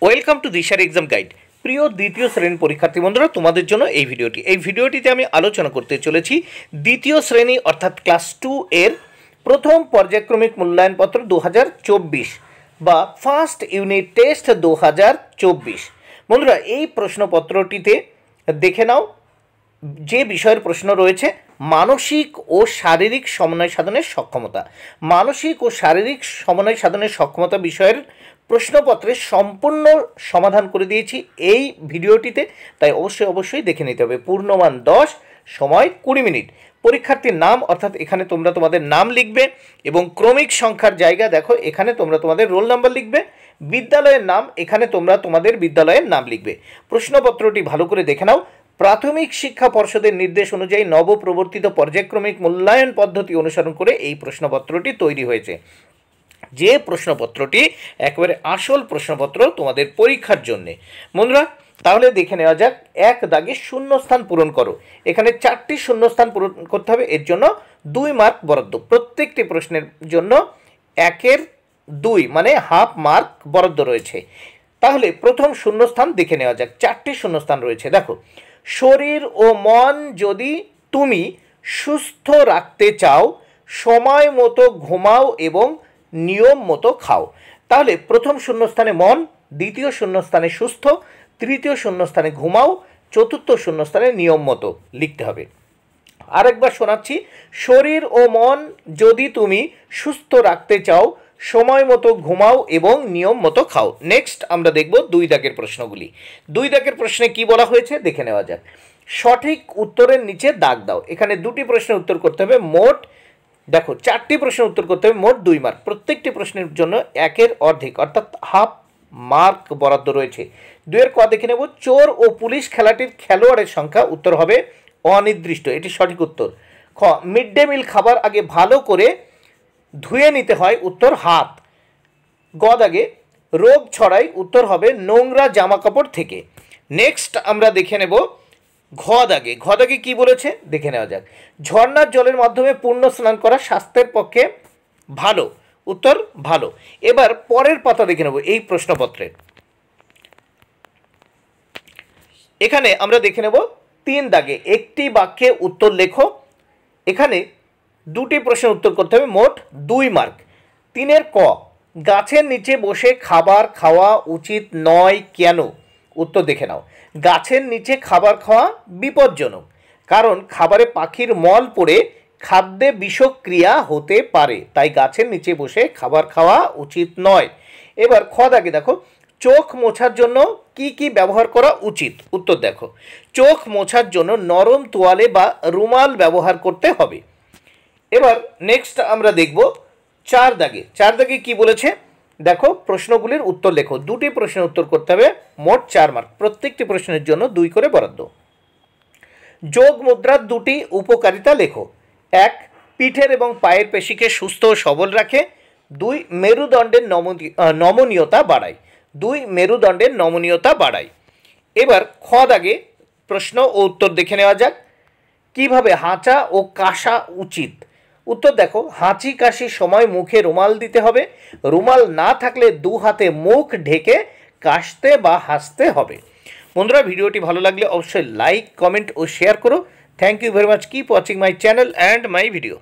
Welcome to দিশার exam guide. প্রিয় দ্বিতীয় শ্রেণীর পরীক্ষার্থী বন্ধুরা, তোমাদের জন্য এই ভিডিওটিতে আমি আলোচনা করতে চলেছি দ্বিতীয় শ্রেণী অর্থাৎ ক্লাস 2 এর প্রথম পর্যায়ক্রমিক মূল্যায়নপত্র 2024 বা ফার্স্ট ইউনিট টেস্ট 2024। বন্ধুরা, এই প্রশ্নপত্রটিতে দেখে নাও যে বিষয়ের প্রশ্ন রয়েছে মানসিক ও শারীরিক সমন্বয় সাধনের সক্ষমতা। মানসিক ও শারীরিক সমন্বয় সাধনের সক্ষমতা বিষয়ের প্রশ্নপত্রের সম্পূর্ণ সমাধান করে দিয়েছি এই ভিডিওটিতে, তাই অবশ্যই দেখে নিতে হবে। পূর্ণমান 10, সময় 20 মিনিট। পরীক্ষার্থীর নাম অর্থাৎ এখানে তোমরা তোমাদের নাম লিখবে এবং ক্রমিক সংখ্যার জায়গা দেখো এখানে তোমরা তোমাদের রোল নাম্বার লিখবে। বিদ্যালয়ের নাম এখানে তোমরা তোমাদের বিদ্যালয়ের নাম লিখবে। প্রশ্নপত্রটি ভালো করে দেখে নাও। প্রাথমিক শিক্ষা পর্ষদের নির্দেশ অনুযায়ী নবপ্রবর্তিত পর্যায়ক্রমিক মূল্যায়ন পদ্ধতি অনুসরণ করে এই প্রশ্নপত্রটি তৈরি হয়েছে। যে প্রশ্নপত্রটি একেবারে আসল প্রশ্নপত্র তোমাদের পরীক্ষার জন্যে। বন্ধুরা, তাহলে দেখে নেওয়া যাক। 1 দাগে শূন্যস্থান পূরণ করো। এখানে 4টি শূন্যস্থান পূরণ করতে হবে, এর জন্য 2 মার্ক বরাদ্দ। প্রত্যেকটি প্রশ্নের জন্য 1-এর 2 মানে হাফ মার্ক বরাদ্দ রয়েছে। তাহলে প্রথম শূন্যস্থান দেখে নেওয়া যাক। 4টি শূন্যস্থান রয়েছে, দেখো। শরীর ও মন যদি তুমি সুস্থ রাখতে চাও, সময় মতো ঘুমাও এবং নিয়ম মতো খাও। তাহলে প্রথম শূন্যস্থানে মন, দ্বিতীয় শূন্যস্থানে সুস্থ, তৃতীয় শূন্যস্থানে ঘুমাও, চতুর্থ শূন্যস্থানে নিয়ম মতো লিখতে হবে। আরেকবার শোনাচ্ছি। শরীর ও মন যদি তুমি সুস্থ রাখতে চাও, সময় মতো ঘুমাও এবং নিয়ম মতো খাও। নেক্সট আমরা দেখব 2 দাগের প্রশ্নগুলি। 2 দাগের প্রশ্নে কি বলা হয়েছে দেখে নেওয়া যাক। সঠিক উত্তরের নিচে দাগ দাও। এখানে 2টি প্রশ্নের উত্তর করতে হবে। মোট দেখো 4টি প্রশ্নের উত্তর করতে হবে, মোট 2 মার্ক। প্রত্যেকটি প্রশ্নের জন্য 1-এর অর্ধেক অর্থাৎ হাফ মার্ক বরাদ্দ রয়েছে। 2-এর ক দেখে নেব। চোর ও পুলিশ খেলাটির খেলোয়াড়ের সংখ্যা, উত্তর হবে অনির্দিষ্ট, এটি সঠিক উত্তর। খ মিড ডে মিল খাবার আগে ভালো করে ধুয়ে নিতে হয়, উত্তর হাত। গ দাগে রোগ ছড়ায়, উত্তর হবে নোংরা জামা কাপড় থেকে। নেক্সট আমরা দেখে নেব ঘ দাগে কি বলেছে দেখে নেওয়া যাক। ঝর্ণার জলের মাধ্যমে পূর্ণ স্নান করা স্বাস্থ্যের পক্ষে ভালো, উত্তর ভালো। এবার পরের পাতা দেখে নেব এই প্রশ্নপত্রের। এখানে আমরা দেখে নেব 3 দাগে একটি বাক্যে উত্তর লেখো। এখানে 2টি প্রশ্নের উত্তর করতে হবে, মোট 2 মার্ক। 3-এর ক গাছের নিচে বসে খাবার খাওয়া উচিত নয় কেন, উত্তর দেখে নাও। গাছের নিচে খাবার খাওয়া বিপজ্জনক, কারণ খাবারে পাখির মল পড়ে খাদ্যে বিষক্রিয়া হতে পারে, তাই গাছের নিচে বসে খাবার খাওয়া উচিত নয়। এবার খ দাগে দেখো। চোখ মোছার জন্য কি কি ব্যবহার করা উচিত, উত্তর দেখো। চোখ মোছার জন্য নরম তোয়ালে বা রুমাল ব্যবহার করতে হবে। এবার নেক্সট আমরা দেখব 4 দাগে কি বলেছে দেখো। প্রশ্নগুলির উত্তর লেখো। 2টি প্রশ্নের উত্তর করতে হবে, মোট 4 মার্ক। প্রত্যেকটি প্রশ্নের জন্য 2 করে বরাদ্দ। যোগ মুদ্রার 2টি উপকারিতা লেখো। 1 পিঠের এবং পায়ের পেশিকে সুস্থ ও সবল রাখে। 2 মেরুদণ্ডের নমনীয়তা বাড়ায়। এবার খ দাগে প্রশ্ন ও উত্তর দেখে নেওয়া যাক। কিভাবে হাঁচা ও কাশা উচিত, উত্তর দেখো। হাঁচি কাশির সময় মুখে রুমাল দিতে হবে। রুমাল না থাকলে 2 হাতে মুখ ঢেকে কাশতে বা হাসতে হবে। বন্ধুরা, ভিডিওটি ভালো লাগলে অবশ্যই লাইক, কমেন্ট ও শেয়ার করো। Thank you very much. Keep watching my channel and my video.